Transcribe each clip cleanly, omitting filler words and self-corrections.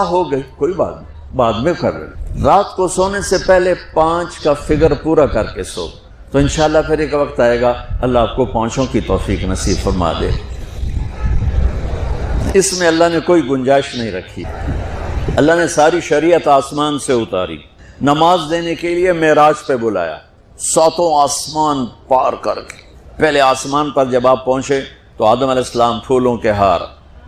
ہو گئی کوئی بات نہیں، بعد میں کر لیں۔ رات کو سونے سے پہلے 5 کا فگر پورا کر کے سو، تو انشاءاللہ پھر ایک وقت آئے گا اللہ آپ کو 5 کی توفیق نصیب فرما دے۔ اس میں اللہ نے کوئی گنجائش نہیں رکھی۔ اللہ نے ساری شریعت آسمان سے اتاری، نماز دینے کے لیے معراج پہ بلایا، 7 آسمان پار کر کے۔ پہلے آسمان پر جب آپ پہنچے تو آدم علیہ السلام پھولوں کے ہار،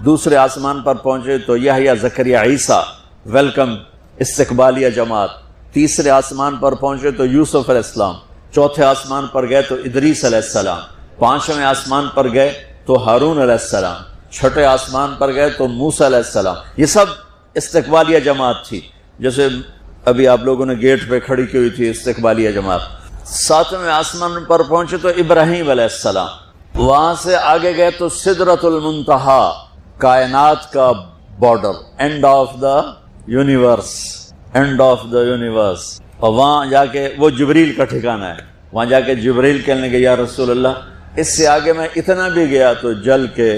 دوسرے آسمان پر پہنچے تو یحییٰ زکریا عیسیٰ ویلکم استقبالیہ جماعت، تیسرے آسمان پر پہنچے تو یوسف علیہ السلام، چوتھے آسمان پر گئے تو ادریس علیہ السلام، 5ویں آسمان پر گئے تو ہارون علیہ السلام، 6ٹھے آسمان پر گئے تو موسیٰ علیہ السلام۔ یہ سب استقبالیہ جماعت تھی، جیسے ابھی آپ لوگوں نے گیٹ پہ کھڑی کی ہوئی تھی استقبالیہ جماعت۔ 7ویں آسمان پر پہنچے تو ابراہیم علیہ السلام، وہاں سے آگے گئے تو سدرۃ المنتہا، کائنات کا border, and of the universe, and of the universe. اور وہاں جا کے وہ جبریل کا ٹھکانہ ہے، وہاں جا کے جبریل کہنے لگے یا رسول اللہ اس سے آگے میں اتنا بھی گیا تو جل کے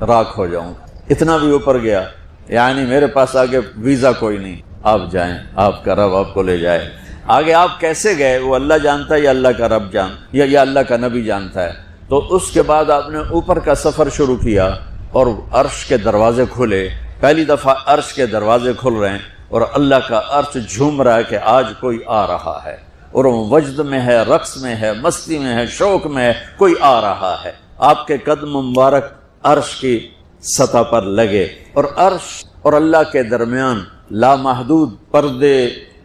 راکھ ہو جاؤں، اتنا بھی اوپر گیا یعنی میرے پاس آگے ویزا کوئی نہیں، آپ جائیں، آپ کا رب آپ کو لے جائے۔ آگے آپ کیسے گئے وہ اللہ جانتا ہے یا اللہ کا رب یا اللہ کا نبی جانتا ہے۔ تو اس کے بعد آپ نے اوپر کا سفر شروع کیا اور عرش کے دروازے کھلے، پہلی دفعہ عرش کے دروازے کھل رہے ہیں اور اللہ کا عرش جھوم رہا ہے کہ آج کوئی آ رہا ہے، اور وہ وجد میں ہے، رقص میں ہے، مستی میں ہے، شوق میں ہے، کوئی آ رہا ہے۔ آپ کے قدم مبارک عرش کی سطح پر لگے، اور عرش اور اللہ کے درمیان لامحدود پردے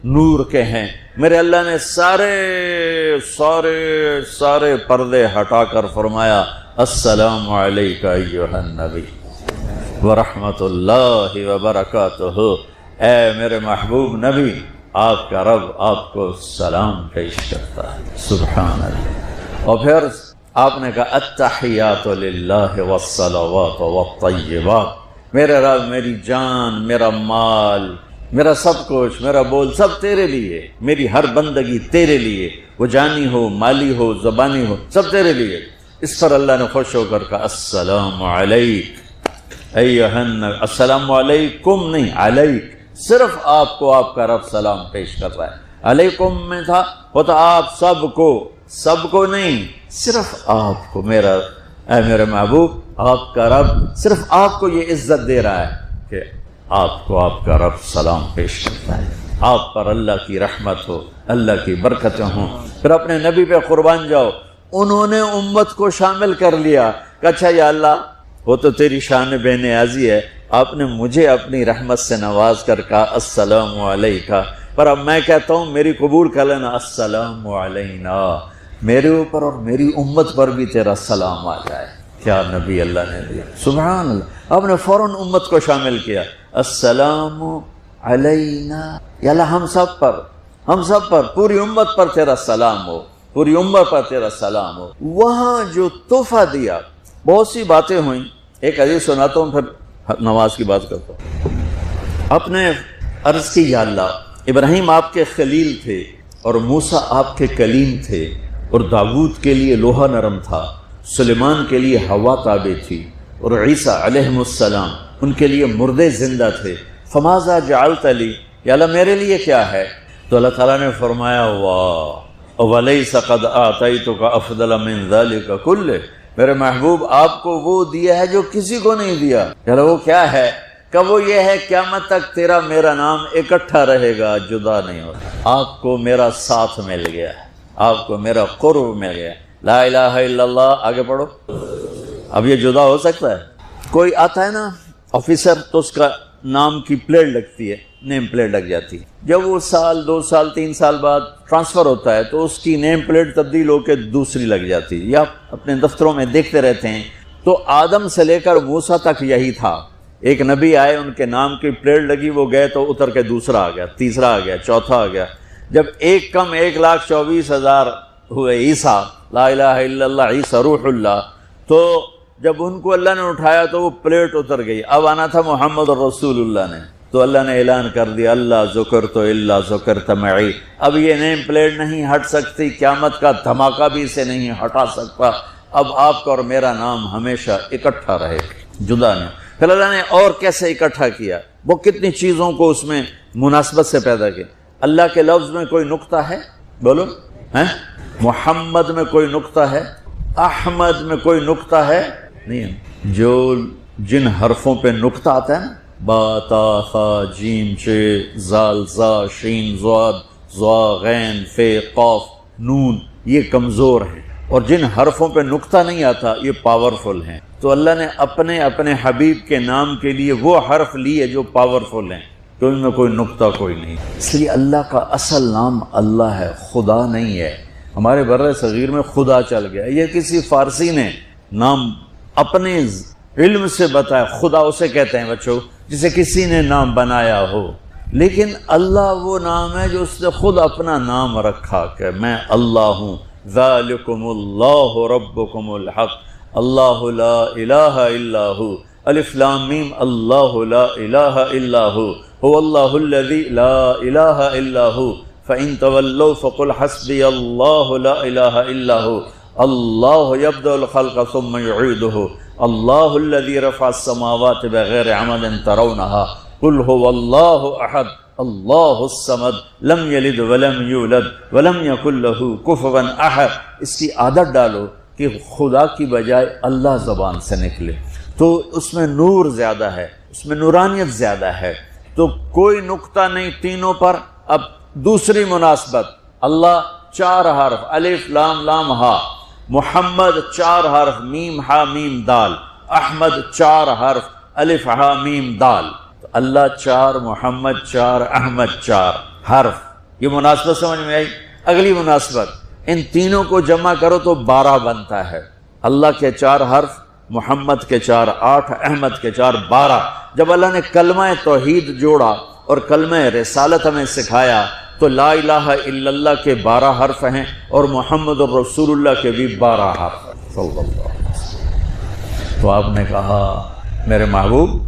نور کے ہیں۔ میرے اللہ نے سارے پردے ہٹا کر فرمایا السلام علیکہ ایھا النبی ورحمۃ اللہ وبرکاتہ۔ اے میرے محبوب نبی، آپ کا رب آپ کو سلام پیش کرتا ہے، سبحان اللہ۔ اور پھر آپ نے کہا التحیات للہ والصلوات والطیبات، میرے رب میری جان، میرا مال، میرا سب کچھ، میرا بول سب تیرے لیے، میری ہر بندگی تیرے لیے، وہ جانی ہو، مالی ہو، زبانی ہو، سب تیرے لیے۔ اس پر اللہ نے خوش ہو کر کہا السلام علیک ایھا النبی، السلام علیکم نہیں، علیک، صرف آپ کو آپ کا رب سلام پیش کر رہا ہے۔ علیکم میں تھا ہوتا آپ سب کو نہیں، صرف آپ کو۔ میرا اے میرے محبوب، آپ کا رب صرف آپ کو یہ عزت دے رہا ہے کہ آپ کو آپ کا رب سلام پیش کرتا ہے، آپ پر اللہ کی رحمت ہو، اللہ کی برکتیں ہوں۔ پھر اپنے نبی پہ قربان جاؤ، انہوں نے امت کو شامل کر لیا کہ اچھا یا اللہ وہ تو تیری شان بے نیازی ہے، آپ نے مجھے اپنی رحمت سے نواز کر کہا السلام علیکہ، پر اب میں کہتا ہوں میری قبول کر لینا السلام علینا، میرے اوپر اور میری امت پر بھی تیرا سلام آ جائے۔ کیا نبی اللہ نے دیا، سبحان اللہ۔ آپ نے فوراً امت کو شامل کیا، السلام علینا، یا اللہ ہم سب پر پوری امت پر تیرا سلام ہو، پوری امت پر تیرا سلام ہو۔ وہاں جو تحفہ دیا، بہت سی باتیں ہوئیں، ایک حدیث سناتا ہوں پھر نماز کی بات کرتا ہوں۔ اپنے عرض کی یا اللہ ابراہیم آپ کے خلیل تھے اور موسیٰ آپ کے کلیم تھے، اور داؤد کے لیے لوہا نرم تھا، سلیمان کے لیے ہوا تابع تھی، اور عیسیٰ علیہ السلام ان کے لیے مردے زندہ تھے، فماذا جعلت لی، یا اللہ میرے لیے کیا ہے؟ تو اللہ تعالیٰ نے فرمایا واہ ولیس قد آتیتک افضل من ذلک کلہ، میرے محبوب آپ کو وہ دیا ہے جو کسی کو نہیں دیا۔ یا اللہ وہ کیا ہے؟ کہ وہ یہ ہے قیامت تک تیرا میرا نام اکٹھا رہے گا، جدا نہیں ہوگا۔ آپ کو میرا ساتھ مل گیا، آپ کو میرا قرب مل گیا، لا الہ الا اللہ۔ آگے پڑھو۔ اب یہ جدا ہو سکتا ہے؟ کوئی آتا ہے نا آفیسر، تو اس کا نام کی پلیٹ لگتی ہے، نیم پلیٹ لگ جاتی ہے، جب وہ سال 2 سال 3 سال بعد ٹرانسفر ہوتا ہے تو اس کی نیم پلیٹ تبدیل ہو کے دوسری لگ جاتی ہے، یا اپنے دفتروں میں دیکھتے رہتے ہیں۔ تو آدم سے لے کر موسیٰ تک یہی تھا، ایک نبی آئے، ان کے نام کی پلیٹ لگی، وہ گئے تو اتر کے دوسرا آ گیا، تیسرا آ گیا، چوتھا آ گیا۔ جب ایک کم 1,24,000 ہوئے عیسیٰ، لا الہ الا اللہ عیسیٰ روح اللہ، تو جب ان کو اللہ نے اٹھایا تو وہ پلیٹ اتر گئی، اب آنا تھا محمد رسول اللہ نے، تو اللہ نے اعلان کر دیا اللہ ذکرت الا ذکرت معی، اب یہ نیم پلیٹ نہیں ہٹ سکتی، قیامت کا دھماکہ بھی اسے نہیں ہٹا سکتا، اب آپ کا اور میرا نام ہمیشہ اکٹھا رہے، جدا نہیں۔ پھر اللہ نے اور کیسے اکٹھا کیا؟ وہ کتنی چیزوں کو اس میں مناسبت سے پیدا کیا. اللہ کے لفظ میں کوئی نقطہ ہے؟ بولو ہیں؟ محمد میں کوئی نقطہ ہے؟ احمد میں کوئی نقطہ ہے؟ نہیں ہے. جو جن حرفوں پہ نقطہ آتا ہے نا، با تا خا جیم چ زال زا شین ضاد ضا غین ف قاف نون، یہ کمزور ہیں، اور جن حرفوں پہ نقطہ نہیں آتا یہ پاورفل ہیں. تو اللہ نے اپنے حبیب کے نام کے لیے وہ حرف لیے جو پاورفل ہیں، تو ان میں کوئی نقطہ کوئی نہیں. اس لیے اللہ کا اصل نام اللہ ہے، خدا نہیں ہے. ہمارے بر صغیر میں خدا چل گیا، یہ کسی فارسی نے نام اپنے علم سے بتایا. خدا اسے کہتے ہیں بچوں جسے کسی نے نام بنایا ہو، لیکن اللہ وہ نام ہے جو اس نے خود اپنا نام رکھا کہ میں اللہ ہوں. ذالکم اللہ ربکم الحق اللہ لا الہ الا ہو. الف لام میم اللہ لا الہ الا ہو هو اللہ الذی لا الہ الا ہو فإن تولوا فقل حسبی اللہ لا الہ الا ہو. اللہ یبدأ الخلق ثم يعیدہ اللہ الذی رفع السماوات بغیر عمد ترونها قل هو اللہ احد اللہ الصمد لم یلد ولم یولد ولم یکن له کفوا احد. اس کی عادت ڈالو کہ خدا کی بجائے اللہ زبان سے نکلے، تو اس میں نور زیادہ ہے، اس میں نورانیت زیادہ ہے. تو کوئی نقطہ نہیں تینوں پر. اب دوسری مناسبت، اللہ 4 حرف الف لام لام ہا، محمد 4 حرف میم ہا میم دال، احمد 4 حرف الف ہا میم دال. اللہ 4، محمد 4، احمد 4 حرف. یہ مناسبت سمجھ میں آئی؟ اگلی مناسبت، ان تینوں کو جمع کرو تو 12 بنتا ہے. اللہ کے 4 حرف، محمد کے 4 8، احمد کے 4 12. جب اللہ نے کلمہ توحید جوڑا اور کلمہ رسالت ہمیں سکھایا تو لا الہ الا اللہ کے 12 حرف ہیں اور محمد الرسول اللہ کے بھی 12 حرف صلی اللہ علیہ وسلم. تو آپ نے کہا میرے محبوب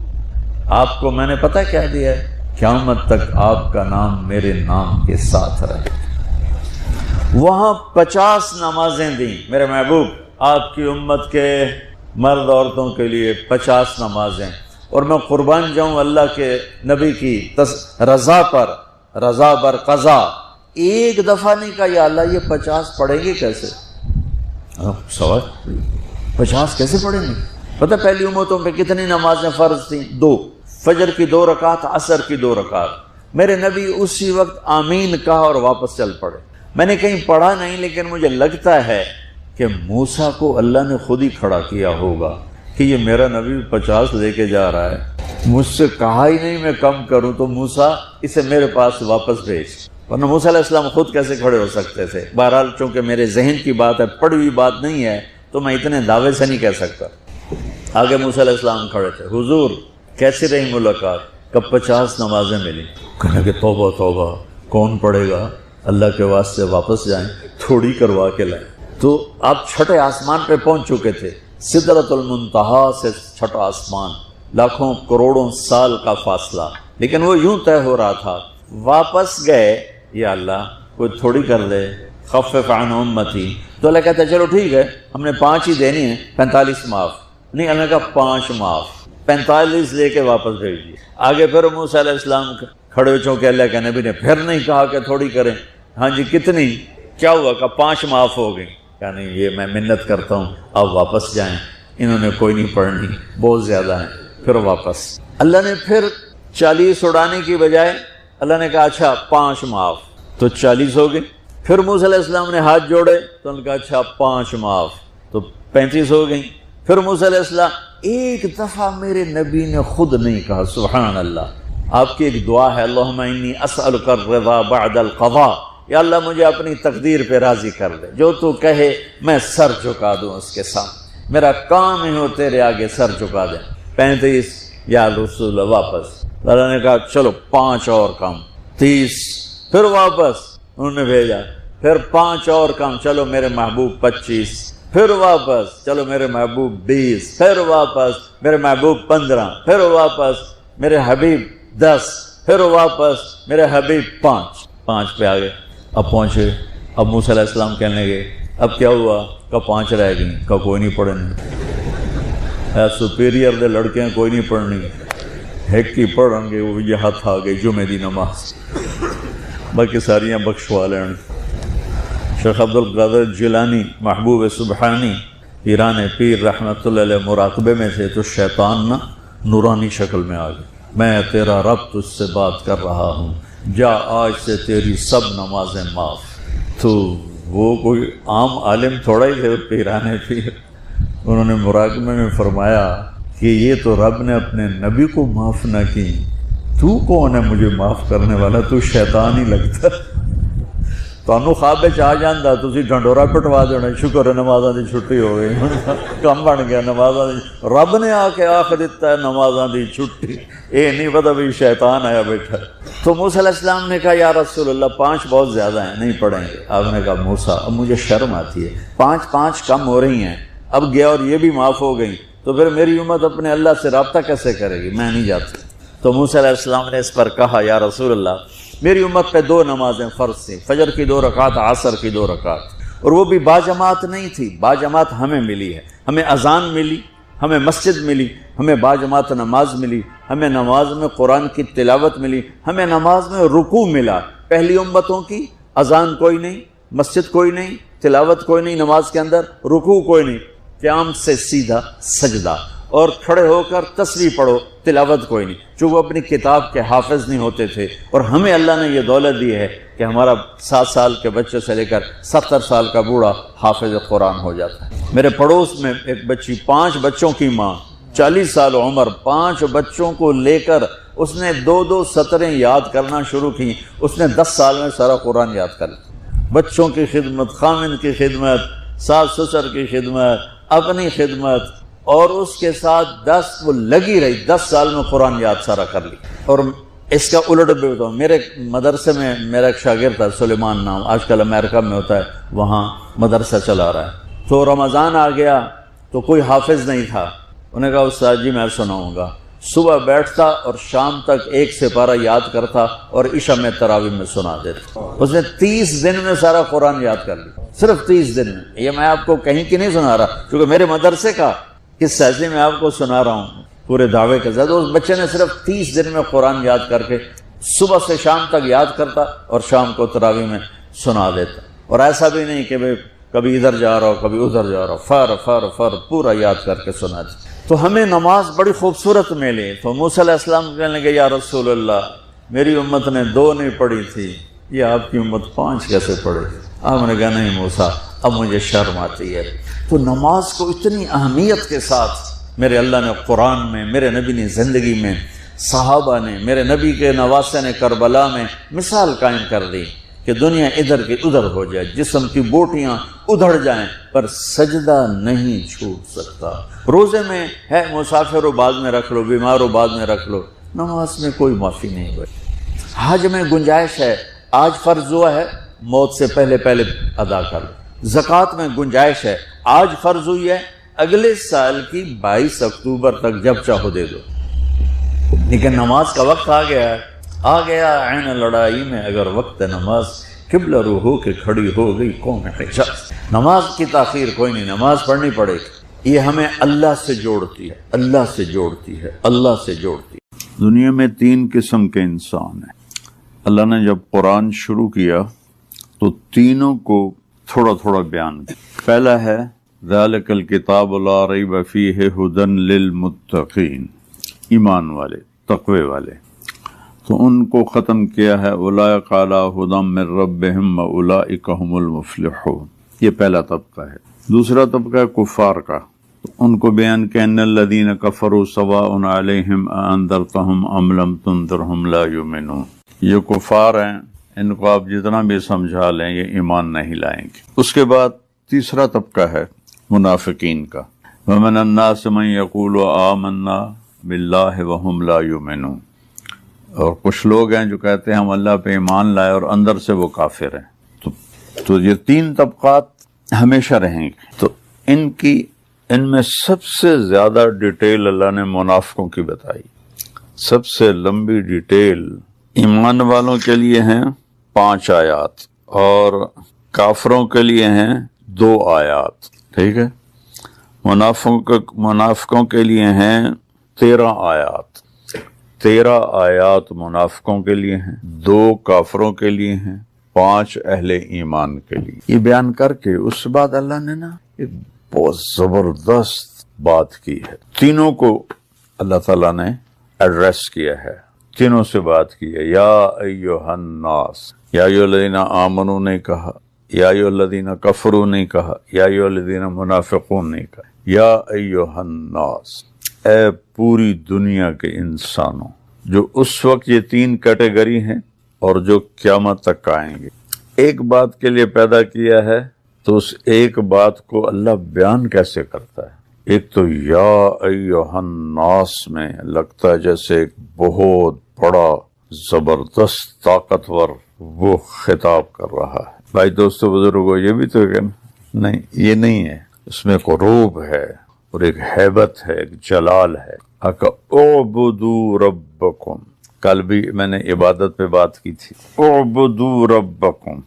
آپ کو میں نے پتہ کیا دیا ہے؟ قیامت تک آپ کا نام میرے نام کے ساتھ رہے. وہاں 50 نمازیں دیں میرے محبوب آپ کی امت کے مرد عورتوں کے لیے 50 نمازیں. اور میں قربان جاؤں اللہ کے نبی کی رضا پر، رضا بر قضا. ایک دفعہ نہیں کہا یا اللہ یہ 50 پڑھیں گے کیسے؟ سوال 50 کیسے پڑھیں گے؟ پتہ پہلی امتوں پہ کتنی نمازیں فرض تھیں؟ 2، فجر کی 2 رکعت، عصر کی 2 رکعت. میرے نبی اسی وقت آمین کہا اور واپس چل پڑے. میں نے کہیں پڑھا نہیں لیکن مجھے لگتا ہے کہ موسیٰ کو اللہ نے خود ہی کھڑا کیا ہوگا کہ یہ میرا نبی 50 لے کے جا رہا ہے، مجھ سے کہا ہی نہیں میں کم کروں، تو موسیٰ اسے میرے پاس واپس بھیج. ورنہ موسیٰ علیہ السلام خود کیسے کھڑے ہو سکتے تھے؟ بہرحال چونکہ میرے ذہن کی بات ہے، پڑھی ہوئی بات نہیں ہے، تو میں اتنے دعوے سے نہیں کہہ سکتا. آگے موسیٰ علیہ السلام کھڑے تھے. حضور کیسی رہی ملاقات؟ کب 50 نمازیں ملی. کہنے کہ توبہ توبہ کون پڑھے گا، اللہ کے واسطے واپس جائیں، تھوڑی کروا کے لائیں. تو آپ چھٹے آسمان پہ پہنچ چکے تھے، سدرۃ المنتہا سے چھٹا آسمان، لاکھوں کروڑوں سال کا فاصلہ، لیکن وہ یوں طے ہو رہا تھا. واپس گئے، یا اللہ کوئی تھوڑی کر دے، خفف عن امتی. تو اللہ کہتا ہے چلو ٹھیک ہے، ہم نے 5 ہی دینی ہیں، 45 معاف. نہیں، اللہ نے کہا 5 معاف، 45 لے کے واپس بھیج دیے. آگے پھر موسیٰ علیہ السلام کھڑے ہو چونکہ اللہ کے نبی نے پھر نہیں کہا کہ تھوڑی کریں. ہاں جی کتنی؟ کیا ہوا؟ کہ 5 معاف ہو گئی. کہ نہیں یہ میں منت کرتا ہوں آپ واپس جائیں، انہوں نے کوئی نہیں پڑھنی، بہت زیادہ ہیں. پھر واپس اللہ نے پھر 40 اڑانے کی بجائے اللہ نے کہا اچھا 5 معاف، تو 40 ہو گئے. پھر موسیٰ علیہ السلام نے ہاتھ جوڑے تو انہوں نے کہا اچھا 5 معاف، تو 35 ہو گئیں. پھر موسیٰ علیہ السلام ایک دفعہ میرے نبی نے خود نہیں کہا. سبحان اللہ. آپ کی ایک دعا ہے، اللہم انی اسألک الرضا بعد القضاء، یا اللہ مجھے اپنی تقدیر پہ راضی کر دے، جو تو کہے میں سر جھکا دوں اس کے ساتھ، میرا کام ہی ہو تیرے آگے سر جھکا دیں. 35 یا رسول اللہ واپس. اللہ نے کہا چلو 5 اور کم، 30. پھر واپس انہوں نے بھیجا، پھر 5 اور کم، چلو میرے محبوب 25. پھر واپس چلو میرے محبوب 20. پھر واپس میرے محبوب 15. پھر واپس میرے حبیب 10. پھر واپس میرے حبیب 5 پہ آگے. اب پہنچے. اب موسیٰ علیہ السلام کہنے لگے اب کیا ہوا؟ کہ 5 رہ گئیں. کہ کوئی نہیں پڑھنی، سپیریئر دے لڑکے ہیں، کوئی نہیں پڑھنی. ایک کی پڑھیں گے وہ یہ ہاتھ آ گئی جمعے دی نماز، باقی ساریاں بخشوا لین۔ شیخ عبد القادر جیلانی محبوب سبحانی پیران پیر رحمۃ اللہ علیہ مراقبے میں تھے تو شیطان نا نورانی شکل میں آ گیا، میں تیرا رب تجھ سے بات کر رہا ہوں، جا آج سے تیری سب نمازیں معاف۔ تو وہ کوئی عام عالم تھوڑا ہی تھے، پیران پیر، انہوں نے مراقبے میں فرمایا کہ یہ تو رب نے اپنے نبی کو معاف نہ کی، تو کون ہے مجھے معاف کرنے والا؟ تو شیطان ہی لگتا۔ تانوں خواب آ جاندہ تسی ڈھنڈورا پٹوا دینا، شکر ہے نمازاں دی چھٹی ہو گئی، کم بن گیا نمازاں دی، رب نے آ کے آخ دیتا ہے نمازاں دی چھٹی، اے نہیں پتہ بھی شیطان آیا بیٹھا۔ تو موسیٰ علیہ السلام نے کہا یا رسول اللہ 5 بہت زیادہ ہیں، نہیں پڑھیں گے۔ آپ نے کہا موسیٰ اب مجھے شرم آتی ہے، 5 کم ہو رہی ہیں، اب گیا اور یہ بھی معاف ہو گئی تو پھر میری امت اپنے اللہ سے رابطہ کیسے کرے گی؟ میں نہیں جاتی۔ تو موسیٰ علیہ السلام نے اس پر کہا یا رسول اللہ میری امت پہ 2 نمازیں فرض تھیں، فجر کی 2 رکعت، عصر کی 2 رکعت، اور وہ بھی باجماعت نہیں تھی، باجماعت ہمیں ملی ہے، ہمیں اذان ملی، ہمیں مسجد ملی، ہمیں باجماعت نماز ملی، ہمیں نماز میں قرآن کی تلاوت ملی، ہمیں نماز میں رکوع ملا۔ پہلی امتوں کی اذان کوئی نہیں، مسجد کوئی نہیں، تلاوت کوئی نہیں، نماز کے اندر رکوع کوئی نہیں، قیام سے سیدھا سجدہ، اور کھڑے ہو کر تسبیح پڑھو، تلاوت کوئی نہیں، چونکہ وہ اپنی کتاب کے حافظ نہیں ہوتے تھے۔ اور ہمیں اللہ نے یہ دولت دی ہے کہ ہمارا 7 سال کے بچے سے لے کر 70 سال کا بوڑھا حافظ قرآن ہو جاتا ہے۔ میرے پڑوس میں ایک بچی، 5 بچوں کی ماں، 40 سال عمر، 5 بچوں کو لے کر اس نے 2 سطریں یاد کرنا شروع کی، اس نے 10 سال میں سارا قرآن یاد کر لیا۔ بچوں کی خدمت، خامن کی خدمت، ساس سسر کی خدمت، اپنی خدمت، اور اس کے ساتھ وہ لگی رہی، 10 سال میں قرآن یاد سارا کر لی۔ اور اس کا الٹ بھی بتاؤں، میرے مدرسے میں میرا ایک شاگرد تھا سلیمان نام، آج کل امریکہ میں ہوتا ہے، وہاں مدرسہ چلا رہا ہے۔ تو رمضان آ گیا تو کوئی حافظ نہیں تھا، انہوں نے کہا استاد جی میں سناؤں گا۔ صبح بیٹھتا اور شام تک 1 سپارہ یاد کرتا اور عشاء میں تراویح میں سنا دیتا۔ اس نے 30 دن میں سارا قرآن یاد کر لیا، صرف 30 دن میں۔ یہ میں آپ کو کہیں کی نہیں سنا رہا، کیونکہ میرے مدرسے کا کس سلسلے میں آپ کو سنا رہا ہوں پورے دعوے کے ساتھ۔ اس بچے نے صرف 30 دن میں قرآن یاد کر کے صبح سے شام تک یاد کرتا اور شام کو تراویح میں سنا دیتا، اور ایسا بھی نہیں کہ کبھی ادھر جا رہا ہو کبھی ادھر جا رہا ہو، فر پورا یاد کر کے سنا دیتا۔ تو ہمیں نماز بڑی خوبصورت ملی۔ تو موسیٰ علیہ السلام کہنے لگے یا رسول اللہ میری امت نے 2 نہیں پڑھی تھی، یہ آپ کی امت 5 کیسے پڑھے؟ آپ نے کہا نہیں موسیٰ اب مجھے شرم آتی ہے۔ تو نماز کو اتنی اہمیت کے ساتھ میرے اللہ نے قرآن میں، میرے نبی نے زندگی میں، صحابہ نے، میرے نبی کے نواسے نے کربلا میں مثال قائم کر دی کہ دنیا ادھر کی ادھر ہو جائے، جسم کی بوٹیاں ادھڑ جائیں پر سجدہ نہیں چھوٹ سکتا۔ روزے میں ہے مسافر و بعد میں رکھ لو، بیمار و بعد میں رکھ لو، نماز میں کوئی معافی نہیں ہوئی۔ حج میں گنجائش ہے، آج فرض ہوا ہے موت سے پہلے ادا کر لو۔ زکوٰۃ میں گنجائش ہے، آج فرض ہوئی ہے اگلے سال کی 22 اکتوبر تک جب چاہو دے دو۔ لیکن نماز کا وقت آ گیا عین لڑائی میں اگر وقت نماز، قبلہ رو ہو کے کھڑی ہو گئی قوم حجاز۔ نماز کی تاخیر کوئی نہیں، نماز پڑھنی پڑے گی، یہ ہمیں اللہ سے جوڑتی ہے، اللہ سے جوڑتی ہے، اللہ سے جوڑتی ہے۔ دنیا میں 3 قسم کے انسان ہیں۔ اللہ نے جب قرآن شروع کیا تو تینوں کو تھوڑا تھوڑا بیان کیا۔ پہلا ہے ذالک الکتاب لا ریب فیہ ھدی للمتقین، ایمان والے، تقوی والے، تو ان کو ختم کیا ہے اولئک علی ھدی من ربہم واولئک ھم المفلحون۔ یہ پہلا طبقہ ہے۔ دوسرا طبقہ ہے کفار کا، ان کو بیان کہ ان الذین کفروا سواء علیہم اانذرتہم ام لم تنذرہم لا یؤمنون۔ یہ کفار ہیں، ان کو آپ جتنا بھی سمجھا لیں یہ ایمان نہیں لائیں گے۔ اس کے بعد تیسرا طبقہ ہے منافقین کا، ومن الناس من یقول آمنا باللہ وہم لا یؤمنون، اور کچھ لوگ ہیں جو کہتے ہیں ہم اللہ پہ ایمان لائے اور اندر سے وہ کافر ہیں۔ تو یہ 3 طبقات ہمیشہ رہیں گے۔ تو ان میں سب سے زیادہ ڈیٹیل اللہ نے منافقوں کی بتائی، سب سے لمبی ڈیٹیل ایمان والوں کے لیے ہیں 5 آیات اور کافروں کے لیے ہیں 2 آیات، ٹھیک ہے۔ منافقوں کے لیے ہیں 13 آیات، 13 آیات منافقوں کے لیے ہیں، 2 کافروں کے لیے ہیں، 5 اہل ایمان کے لیے۔ یہ بیان کر کے اس بعد اللہ نے نا ایک بہت زبردست بات کی ہے۔ تینوں کو اللہ تعالیٰ نے ایڈریس کیا ہے، تینوں سے بات کی ہے۔ یا ایھا الناس، یا ایھا الذین آمنوا نہیں کہا، یا ایھا الذین کفروا نہیں کہا، یا ایھا الذین منافقون نہیں کہا، یا ایھا الناس، اے پوری دنیا کے انسانوں، جو اس وقت یہ 3 کیٹیگری ہیں اور جو قیامت تک آئیں گے۔ ایک بات کے لیے پیدا کیا ہے تو اس ایک بات کو اللہ بیان کیسے کرتا ہے؟ ایک تو یا ایھا الناس میں لگتا ہے جیسے ایک بہت بڑا زبردست طاقتور وہ خطاب کر رہا ہے۔ بھائی دوستو بزرگوں، یہ بھی تو نہیں، یہ نہیں ہے، اس میں ایک روب ہے اور ایک ہیبت ہے، ایک جلال ہے۔ اعبدوا ربکم، کل بھی میں نے عبادت پہ بات کی تھی۔ اعبدوا ربکم،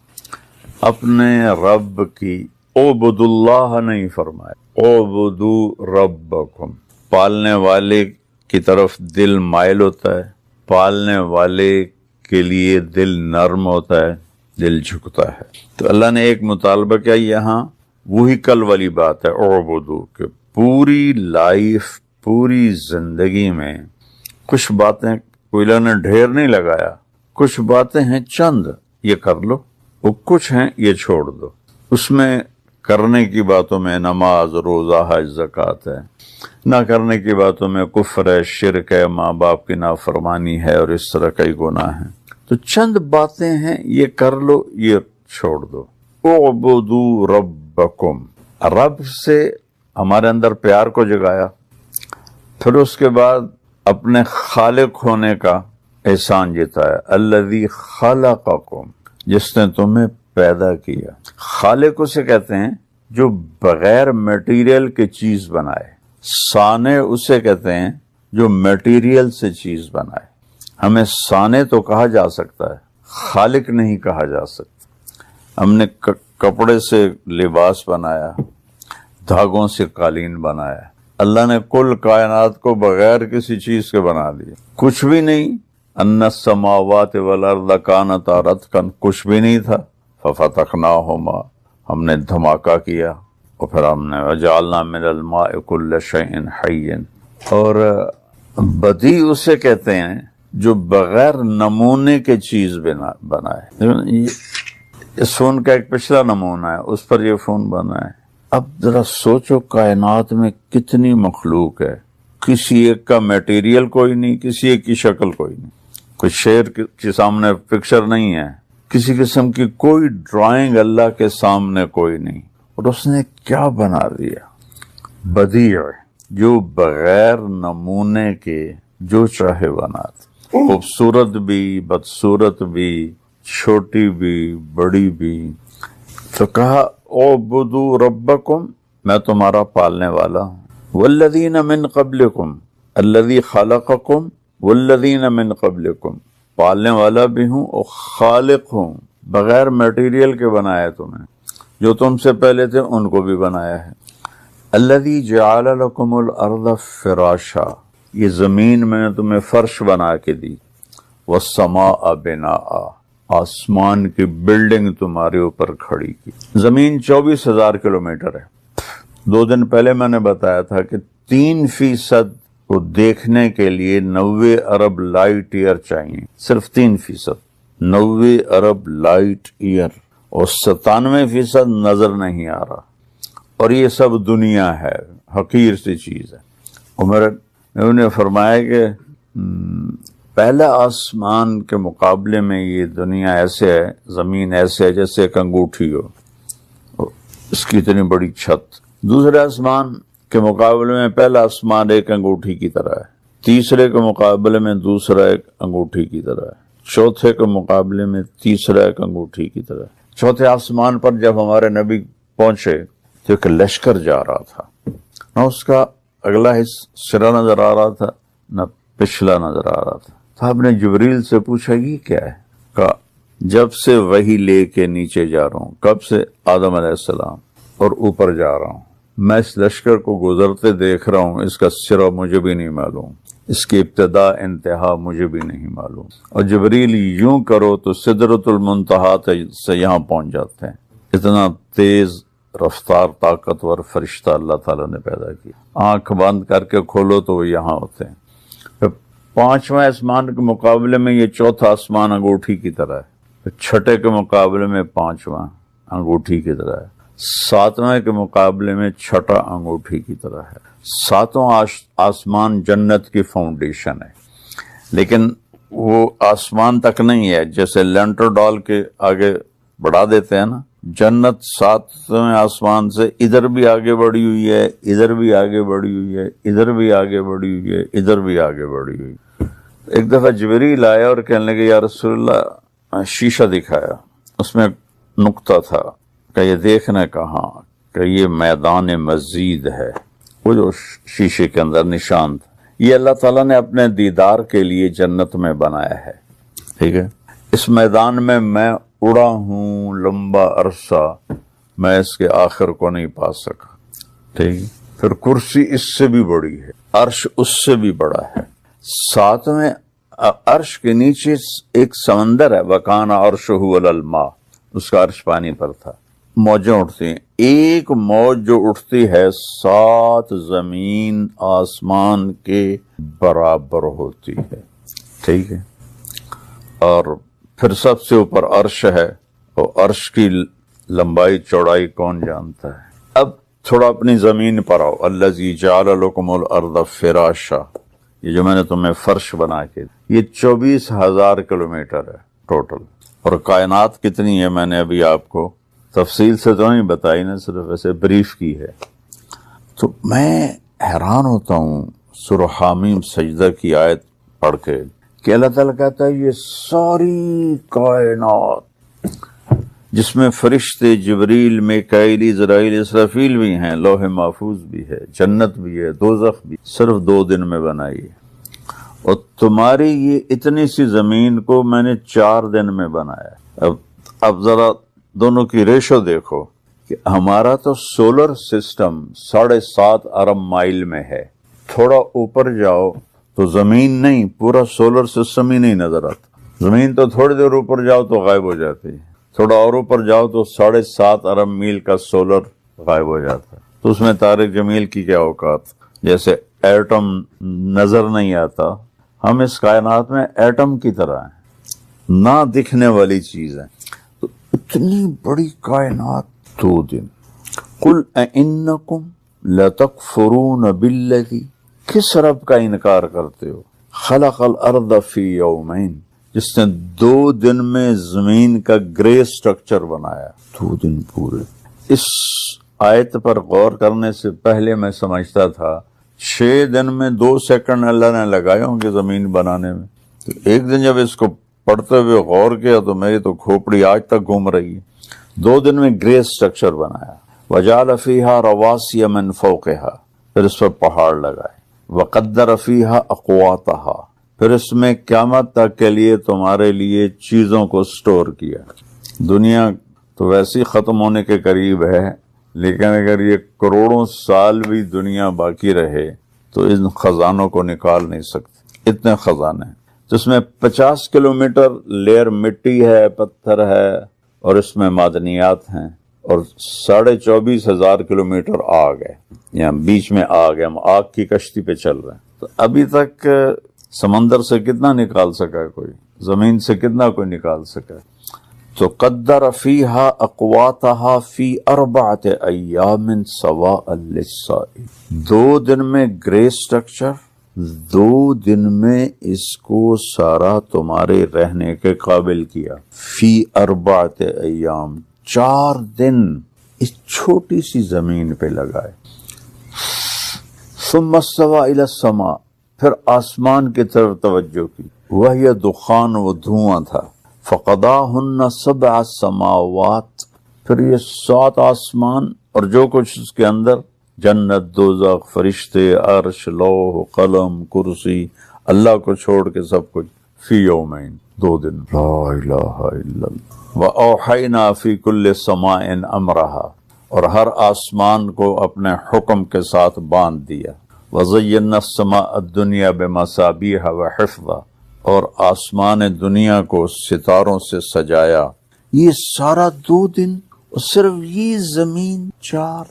اپنے رب کی، اعبد اللہ نہیں فرمایا، اعبدوا ربکم، پالنے والے کی طرف دل مائل ہوتا ہے، پالنے والے کے لیے دل نرم ہوتا ہے، دل جھکتا ہے۔ تو اللہ نے ایک مطالبہ کیا یہاں، وہی کل والی بات ہے، اعبدو، کہ پوری لائف، پوری زندگی میں کچھ باتیں کوئی اللہ نے ڈھیر نہیں لگایا، کچھ باتیں ہیں چند، یہ کر لو، وہ کچھ ہیں یہ چھوڑ دو۔ اس میں کرنے کی باتوں میں نماز، روزہ، حج، زکوٰۃ ہے، نہ کرنے کی باتوں میں کفر ہے، شرک ہے، ماں باپ کی نافرمانی ہے اور اس طرح کئی گناہ ہیں۔ تو چند باتیں ہیں، یہ کر لو، یہ چھوڑ دو۔ اعبدوا ربکم، رب سے ہمارے اندر پیار کو جگایا، پھر اس کے بعد اپنے خالق ہونے کا احسان جتایا۔ الذی خلقکم، جس نے تمہیں پیدا کیا۔ خالق اسے کہتے ہیں جو بغیر میٹیریل کے چیز بنائے، صانع اسے کہتے ہیں جو میٹیریل سے چیز بنائے۔ ہمیں صانع تو کہا جا سکتا ہے، خالق نہیں کہا جا سکتا۔ ہم نے کپڑے سے لباس بنایا، دھاگوں سے قالین بنایا، اللہ نے کل کائنات کو بغیر کسی چیز کے بنا دیا، کچھ بھی نہیں۔ ان السماوات والارض کانتا رتقا، کچھ بھی نہیں تھا، ففتقناہما، ہم نے دھماکہ کیا، اور پھر ہم نے وجعلنا من الماء کل شیء حی۔ اور بدیع اسے کہتے ہیں جو بغیر نمونے کے چیز بنائے۔ اس فون کا ایک پچھلا نمونہ ہے، اس پر یہ فون بنا ہے۔ اب ذرا سوچو کائنات میں کتنی مخلوق ہے، کسی ایک کا میٹیریل کوئی نہیں، کسی ایک کی شکل کوئی نہیں، کوئی شیر کے سامنے پکچر نہیں ہے، کسی قسم کی کوئی ڈرائنگ اللہ کے سامنے کوئی نہیں، اور اس نے کیا بنا دیا؟ بدیع، جو بغیر نمونے کے جو چاہے بناتا، خوبصورت بھی، بدصورت بھی، چھوٹی بھی، بڑی بھی۔ تو کہا اعبدوا ربکم، میں تمہارا پالنے والا ہوں، والذین من قبلکم، الذی خلقکم والذین من قبلکم، پالنے والا بھی ہوں اور خالق ہوں، بغیر میٹیریل کے بنایا تمہیں، جو تم سے پہلے تھے ان کو بھی بنایا ہے۔ الذی جعل لکم الارض فراشا، یہ زمین میں نے تمہیں فرش بنا کے دی، والسماء بناء، آسمان کی بلڈنگ تمہارے اوپر کھڑی کی۔ زمین 24,000 کلومیٹر ہے۔ 2 دن پہلے میں نے بتایا تھا کہ 3% کو دیکھنے کے لیے 90 ارب لائٹ ایئر چاہیے، صرف 3%، 90 ارب لائٹ ایئر، اور 97% نظر نہیں آ رہا، اور یہ سب دنیا ہے، حقیر سی چیز ہے۔ عمر نے فرمایا کہ پہلا آسمان کے مقابلے میں یہ دنیا ایسے ہے، زمین ایسے ہے جیسے ایک انگوٹھی ہو، اس کی اتنی بڑی چھت۔ دوسرے آسمان کے مقابلے میں پہلا آسمان ایک انگوٹھی کی طرح ہے، تیسرے کے مقابلے میں دوسرا ایک انگوٹھی کی طرح ہے، چوتھے کے مقابلے میں تیسرا ایک انگوٹھی کی طرح ہے۔ چوتھے آسمان پر جب ہمارے نبی پہنچے تو ایک لشکر جا رہا تھا، نہ اس کا اگلا سرا نظر آ رہا تھا نہ پچھلا نظر آ رہا تھا۔ صاحب نے جبریل سے پوچھا یہ کیا ہے؟ کہا جب سے وحی لے کے نیچے جا رہا ہوں، کب سے؟ آدم علیہ السلام، اور اوپر جا رہا ہوں۔ میں اس لشکر کو گزرتے دیکھ رہا ہوں، اس کا سرا مجھے بھی نہیں معلوم، اس کی ابتدا انتہا مجھے بھی نہیں معلوم، اور جبریل یوں کرو تو سدرۃ المنتہا سے یہاں پہنچ جاتے ہیں۔ اتنا تیز رفتار طاقتور فرشتہ اللہ تعالیٰ نے پیدا کیا، آنکھ بند کر کے کھولو تو وہ یہاں ہوتے ہیں۔ پھر پانچواں آسمان کے مقابلے میں یہ چوتھا آسمان انگوٹھی کی طرح ہے، پھر چھٹے کے مقابلے میں پانچواں انگوٹھی کی طرح ہے، ساتویں کے مقابلے میں چھٹا انگوٹھی کی طرح ہے۔ ساتواں آسمان جنت کی فاؤنڈیشن ہے، لیکن وہ آسمان تک نہیں ہے، جیسے لینٹر ڈال کے آگے بڑھا دیتے ہیں نا، جنت ساتویں آسمان سے ادھر بھی آگے بڑھی ہوئی ہے، ادھر بھی آگے بڑھی ہوئی ہے، ادھر بھی آگے بڑھی ہوئی ہے، ادھر بھی آگے بڑھی ہوئی ہے۔ ایک دفعہ جبریل آیا اور کہنے لگے یا رسول اللہ، شیشہ دکھایا، اس میں نقطہ تھا کہ یہ دیکھنا کہاں کہ یہ میدان مزید ہے، وہ جو شیشے کے اندر نشان تھا، یہ اللہ تعالیٰ نے اپنے دیدار کے لیے جنت میں بنایا ہے، ٹھیک ہے۔ اس میدان میں اڑا ہوں لمبا عرصہ، میں اس کے آخر کو نہیں پا سکا، ٹھیک ہے۔ پھر کرسی اس سے بھی بڑی ہے، عرش اس سے بھی بڑا ہے، ساتویں عرش کے نیچے ایک سمندر ہے، وَكَانَ عَرْشُهُ عَلَى الْمَاءِ، اس کا عرش پانی پر تھا، موجیں اٹھتی ہیں، ایک موج جو اٹھتی ہے 7 زمین آسمان کے برابر ہوتی ہے، ٹھیک ہے۔ اور پھر سب سے اوپر عرش ہے، اور عرش کی لمبائی چوڑائی کون جانتا ہے۔ اب تھوڑا اپنی زمین پر آؤ، الذی جعل لکم الارض فراشا، یہ جو میں نے تمہیں فرش بنا کے، یہ 24,000 کلومیٹر ہے ٹوٹل۔ اور کائنات کتنی ہے میں نے ابھی آپ کو تفصیل سے تو نہیں بتائی نا، صرف ایسے بریف کی ہے۔ تو میں حیران ہوتا ہوں سورہ حامیم سجدہ کی آیت پڑھ کے کہ اللہ تعالیٰ کہتا ہے یہ ساری کائنات جس میں فرشتے جبریل، میکائیل، اسرائیل، اسرافیل بھی ہیں، لوح محفوظ بھی ہے، جنت بھی ہے، دوزخ بھی، صرف 2 دن میں بنائی ہے، اور تمہاری یہ اتنی سی زمین کو میں نے 4 دن میں بنایا۔ اب ذرا دونوں کی ریشو دیکھو کہ ہمارا تو سولر سسٹم 7.5 ارب مائل میں ہے، تھوڑا اوپر جاؤ تو زمین نہیں، پورا سولر سسٹم ہی نہیں نظر آتا، زمین تو تھوڑی دیر اوپر جاؤ تو غائب ہو جاتی ہے، تھوڑا اور اوپر جاؤ تو 7.5 ارب میل کا سولر غائب ہو جاتا ہے۔ تو اس میں طارق جمیل کی کیا اوقات، جیسے ایٹم نظر نہیں آتا، ہم اس کائنات میں ایٹم کی طرح ہیں، نہ دکھنے والی چیز ہے۔ تو اتنی بڑی کائنات 2 دن، قل اَإِنَّكُمْ لَتَكْفُرُونَ بِالَّذِي، کس رب کا انکار کرتے ہو، خلق الارض فی یومین، جس نے 2 دن میں زمین کا گرے سٹرکچر بنایا، 2 دن پورے۔ اس آیت پر غور کرنے سے پہلے میں سمجھتا تھا 6 دن میں 2 سیکنڈ اللہ نے لگائے ہوں گے زمین بنانے میں۔ تو ایک دن جب اس کو پڑھتے ہوئے غور کیا تو میری تو کھوپڑی آج تک گھوم رہی ہے۔ 2 دن میں گرے سٹرکچر بنایا، وجعل فیہا رواسی من فوقہا، پھر اس پر پہاڑ لگائے، وقدر فیہا اقواتہا، پھر اس میں قیامت تک کے لیے تمہارے لیے چیزوں کو سٹور کیا۔ دنیا تو ویسی ختم ہونے کے قریب ہے، لیکن اگر یہ کروڑوں سال بھی دنیا باقی رہے تو ان خزانوں کو نکال نہیں سکتے، اتنے خزانے۔ جس میں 50 کلومیٹر لیئر مٹی ہے، پتھر ہے، اور اس میں معدنیات ہیں، اور 24,500 کلومیٹر آگ ہے، یہاں بیچ میں آگ ہے، ہم آگ کی کشتی پہ چل رہے ہیں۔ تو ابھی تک سمندر سے کتنا نکال سکا کوئی، زمین سے کتنا کوئی نکال سکا۔ تو قدر فیہا اقواتہا فی 4 ایام سواء للسائل، 2 دن میں گرے سٹرکچر، 2 دن میں اس کو سارا تمہارے رہنے کے قابل کیا، فی 4 ایام، 4 دن اس چھوٹی سی زمین پہ لگائے۔ ثم استوى الى السماء، پھر آسمان کی طرف توجہ کی، وہی دخان، وہ دھواں تھا، فقضاهن 7 سماوات، پھر یہ 7 آسمان اور جو کچھ اس کے اندر، جنت، دوزخ، فرشتے، عرش، لوح، قلم، کرسی، اللہ کو چھوڑ کے سب کچھ، فی یومین، 2 دن۔ لا الہ الا اللہ۔ وَأَوْحَيْنَا فِي كُلِّ سَمَاءٍ أَمْرَهَا، اور ہر آسمان کو اپنے حکم کے ساتھ باندھ دیا. وَزَيَّنَّا السَّمَاءَ الدُّنْيَا بِمَصَابِيحَ وَحِفْظًا، اور آسمان دنیا کو ستاروں سے سجایا. یہ سارا 2 دن، صرف یہ زمین 4.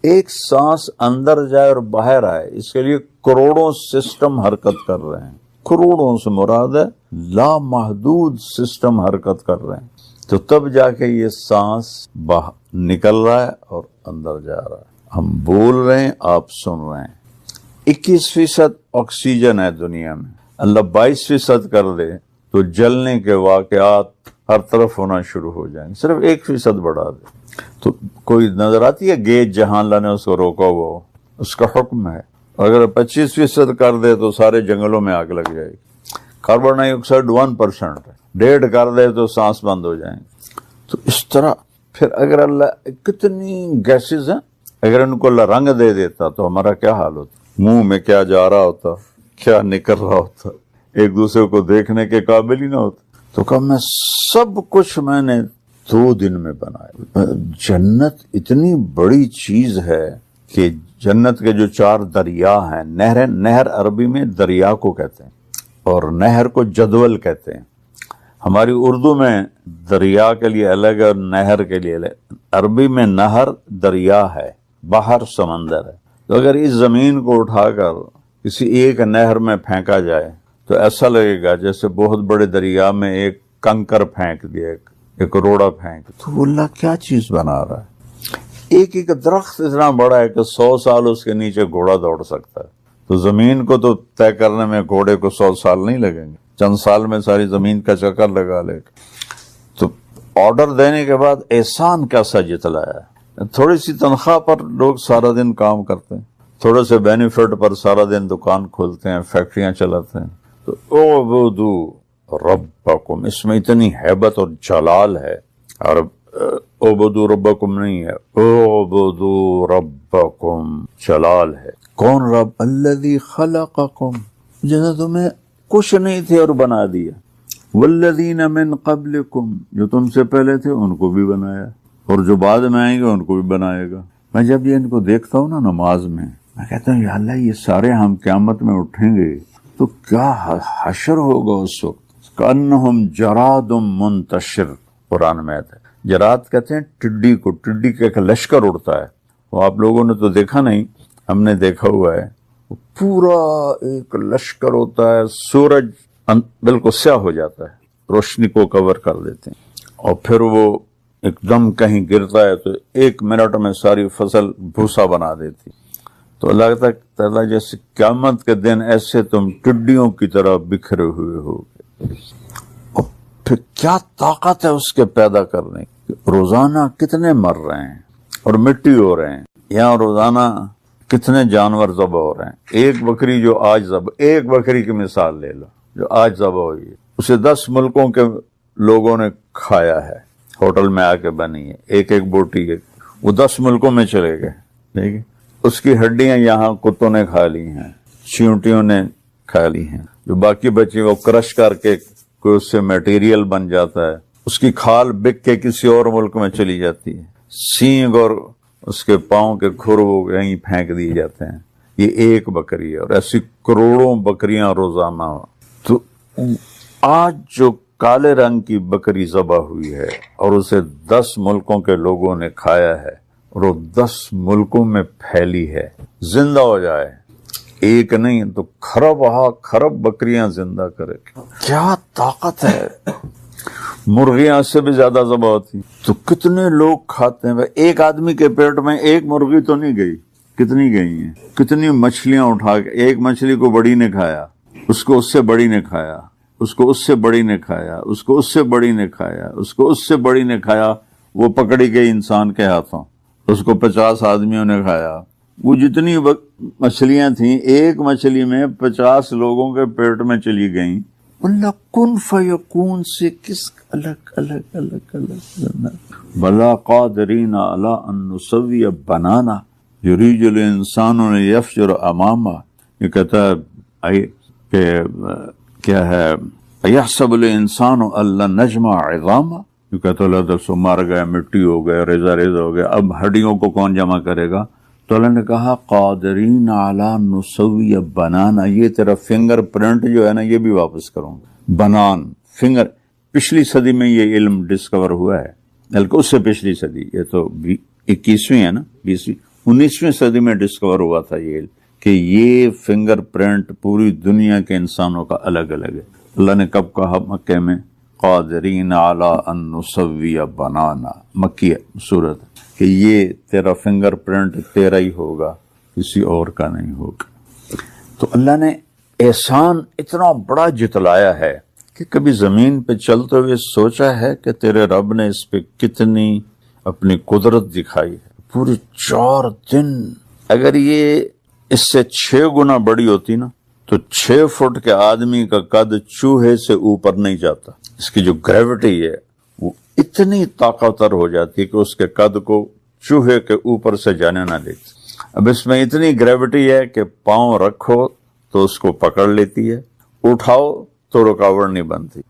ایک سانس اندر جائے اور باہر آئے، اس کے لیے کروڑوں سسٹم حرکت کر رہے ہیں. کروڑوں سے مراد ہے لامحدود سسٹم حرکت کر رہے ہیں. تو تب جا کے یہ سانس باہر نکل رہا ہے اور اندر جا رہا ہے. ہم بول رہے ہیں، آپ سن رہے ہیں. 21% آکسیجن ہے دنیا میں. اللہ 22% کر دے تو جلنے کے واقعات ہر طرف ہونا شروع ہو جائیں گے. صرف 1% بڑھا دے تو کوئی نظر آتی ہے گیج جہاں اللہ نے اس کو روکا ہوا، اس کا حکم ہے. اگر 25% کر دے تو سارے جنگلوں میں آگ لگ جائے گی. کاربن ڈائی آکسائڈ 1% ہے، 1.5 کر دے تو سانس بند ہو جائیں گے. تو اس طرح پھر اگر اللہ کتنی گیسز ہیں، اگر ان کو اللہ رنگ دے دیتا تو ہمارا کیا حال ہوتا؟ منہ میں کیا جا رہا ہوتا، کیا نکل رہا ہوتا، ایک دوسرے کو دیکھنے کے قابل ہی نہ ہوتا. تو کہا میں سب کچھ میں نے 2 دن میں بنایا. جنت اتنی بڑی چیز ہے کہ جنت کے جو 4 دریا ہیں، نہر عربی میں دریا کو کہتے ہیں اور نہر کو جدول کہتے ہیں. ہماری اردو میں دریا کے لیے الگ ہے اور نہر کے لیے الگ. عربی میں نہر دریا ہے، باہر سمندر ہے. تو اگر اس زمین کو اٹھا کر کسی ایک نہر میں پھینکا جائے تو ایسا لگے گا جیسے بہت بڑے دریا میں ایک کنکر پھینک دیا، ایک روڑا پھینک. تو اللہ کیا چیز بنا رہا ہے. ایک درخت اتنا بڑا ہے کہ 100 سال اس کے نیچے گھوڑا دوڑ سکتا ہے. تو زمین کو تو طے کرنے میں گھوڑے کو 100 سال نہیں لگیں گے، چند سال میں ساری زمین کا چکر لگا لے گا. تو آرڈر دینے کے بعد احسان کیسا جتلایا ہے. تھوڑی سی تنخواہ پر لوگ سارا دن کام کرتے ہیں، تھوڑے سے بینیفٹ پر سارا دن دکان کھولتے ہیں، فیکٹریاں چلاتے ہیں. تو اعبدوا ربکم، اس میں اتنی ہیبت اور جلال ہے. اور اعبدوا ربکم نہیں ہے، اعبدوا ربکم جلال ہے. کون رب؟ الذی خلقکم، جنہوں تمہیں کچھ نہیں تھے اور بنا دیا. والذین من قبلکم، جو تم سے پہلے تھے ان کو بھی بنایا، اور جو بعد میں آئیں گے ان کو بھی بنائے گا. میں جب یہ ان کو دیکھتا ہوں نا نماز میں کہتا ہوں یا اللہ یہ سارے ہم قیامت میں اٹھیں گے تو کیا حشر ہوگا اس وقت. کأنہم جراد منتشر، قرآن میں آتا ہے. جراد کہتے ہیں ٹڈی کو، ٹڈی کا ایک لشکر اڑتا ہے. وہ آپ لوگوں نے تو دیکھا نہیں، ہم نے دیکھا ہوا ہے. پورا ایک لشکر ہوتا ہے، سورج بالکل سیاہ ہو جاتا ہے، روشنی کو کور کر دیتے ہیں، اور پھر وہ ایک دم کہیں گرتا ہے تو 1 منٹ میں ساری فصل بھوسا بنا دیتی. تو اللہ تعالیٰ جیسے قیامت کے دن ایسے تم ٹڈیوں کی طرح بکھرے ہوئے ہو. اور پھر کیا طاقت ہے اس کے پیدا کرنے کی. روزانہ کتنے مر رہے ہیں اور مٹی ہو رہے ہیں. یہاں روزانہ کتنے جانور ذبح ہو رہے ہیں. ایک بکری جو آج ذبح، ایک بکری کی مثال لے لو جو آج ذبح ہوئی ہے، اسے 10 ملکوں کے لوگوں نے کھایا ہے، ہوٹل میں آ کے بنی ہے، ایک بوٹی ہے. وہ 10 ملکوں میں چلے گئے. ٹھیک ہے، اس کی ہڈیاں یہاں کتوں نے کھا لی ہیں، چیونٹیوں نے کھا لی ہیں. جو باقی بچی وہ کرش کر کے کوئی اس سے میٹیریل بن جاتا ہے. اس کی کھال بک کے کسی اور ملک میں چلی جاتی ہے. سینگ اور اس کے پاؤں کے کھر وہ یہیں پھینک دیے جاتے ہیں. یہ ایک بکری ہے، اور ایسی کروڑوں بکریاں روزانہ. تو آج جو کالے رنگ کی بکری ذبح ہوئی ہے اور اسے 10 ملکوں کے لوگوں نے کھایا ہے اور وہ 10 ملکوں میں پھیلی ہے، زندہ ہو جائے ایک نہیں تو خرب بکریاں زندہ کرے. کیا طاقت ہے. مرغیاں سے بھی زیادہ ذبح ہوتی. تو کتنے لوگ کھاتے ہیں. ایک آدمی کے پیٹ میں ایک مرغی تو نہیں گئی، کتنی گئی ہیں. کتنی مچھلیاں اٹھا کے، ایک مچھلی کو بڑی نے کھایا، اس کو اس سے بڑی نے کھایا، اس کو اس سے بڑی نے کھایا، اس کو اس سے بڑی نے کھایا، اس کو اس سے بڑی نے کھایا. وہ پکڑی گئی انسان کے ہاتھوں، اس کو 50 آدمیوں نے کھایا. وہ جتنی مچھلیاں تھیں ایک مچھلی میں 50 لوگوں کے پیٹ میں چلی گئیں. اللہ کن فیکون سے کس الگ بلا قادرین علی ان نسوی بنانا یریج الانسان یفجر اماما. یہ کہتا ہے کہ کیا ہے، یحسب الانسان ان لن نجمع عظاما. تو کہتا اللہ دسو مر گئے، مٹی ہو گئے، ریزہ ریزہ ہو گیا، اب ہڈیوں کو کون جمع کرے گا؟ تو اللہ نے کہا قادرین علی نسوی بنانا، یہ تیرا فنگر پرنٹ جو ہے نا یہ بھی واپس کروں گا۔ بنان فنگر، پچھلی صدی میں یہ علم ڈسکور ہوا ہے، بلکہ اس سے پچھلی صدی، یہ تو 21ویں ہے نا، 19ویں صدی میں ڈسکور ہوا تھا یہ علم کہ یہ فنگر پرنٹ پوری دنیا کے انسانوں کا الگ الگ ہے۔ اللہ نے کب کہا؟ مکے میں، قادرین علی ان نسوی بنانا، مکی صورت، کہ یہ تیرا فنگر پرنٹ تیرا ہی ہوگا، کسی اور کا نہیں ہوگا۔ تو اللہ نے احسان اتنا بڑا جتلایا ہے کہ کبھی زمین پہ چلتے ہوئے سوچا ہے کہ تیرے رب نے اس پہ کتنی اپنی قدرت دکھائی ہے؟ پورے 4 دن، اگر یہ اس سے 6 گنا بڑی ہوتی نا تو 6 فٹ کے آدمی کا قد چوہے سے اوپر نہیں جاتا۔ اس کی جو گریوٹی ہے وہ اتنی طاقتور ہو جاتی ہے کہ اس کے قد کو چوہے کے اوپر سے جانے نہ دیتی۔ اب اس میں اتنی گریوٹی ہے کہ پاؤں رکھو تو اس کو پکڑ لیتی ہے، اٹھاؤ تو رکاوٹ نہیں بنتی۔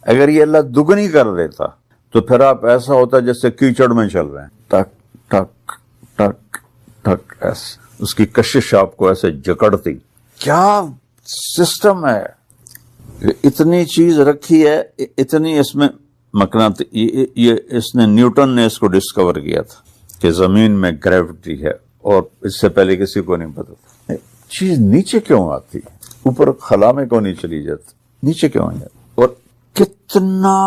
اگر یہ اللہ دگنی کر دیتا تو پھر آپ ایسا ہوتا جیسے کیچڑ میں چل رہے ہیں، ٹک ٹک ٹک ٹک، ایسے اس کی کشش آپ کو ایسے جکڑتی۔ کیا سسٹم ہے، اتنی چیز رکھی ہے، اتنی اس میں مقناطیس، یہ اس نے نیوٹن نے اس کو ڈسکور کیا تھا کہ زمین میں گریوٹی ہے، اور اس سے پہلے کسی کو نہیں پتا تھا۔ چیز نیچے کیوں آتی، اوپر خلا میں کیوں نہیں چلی جاتی، نیچے کیوں آ جاتی؟ اور کتنا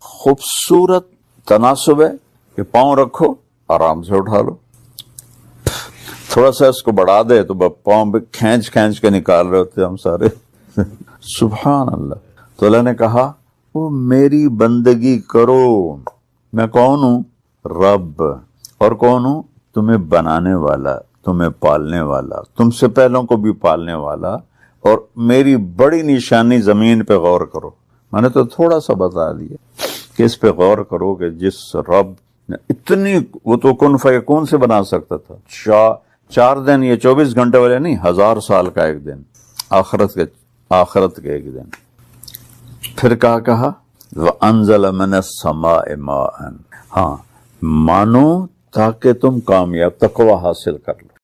خوبصورت تناسب ہے کہ پاؤں رکھو آرام سے اٹھا لو، تھوڑا سا اس کو بڑھا دے تو پاؤں پہ کھینچ کھینچ کے نکال رہے ہوتے ہم سارے۔ سبحان اللہ۔ تو اللہ نے کہا وہ میری بندگی کرو، میں کون ہوں؟ رب۔ اور کون ہوں؟ تمہیں بنانے والا، تمہیں پالنے والا، تم سے پہلوں کو بھی پالنے والا۔ اور میری بڑی نشانی زمین پہ غور کرو، میں نے تو تھوڑا سا بتا دیا کہ اس پہ غور کرو کہ جس رب نے اتنی، وہ تو کن فیکون سے بنا سکتا تھا، 4 دن یہ 24 گھنٹے والے نہیں، 1000 سال کا ایک دن، آخرت کے ایک دن۔ پھر کہا وَأَنزَلَ مِنَ السَّمَاءِ مَاءً، ہاں مانو تاکہ تم کامیاب تقوی حاصل کر لو۔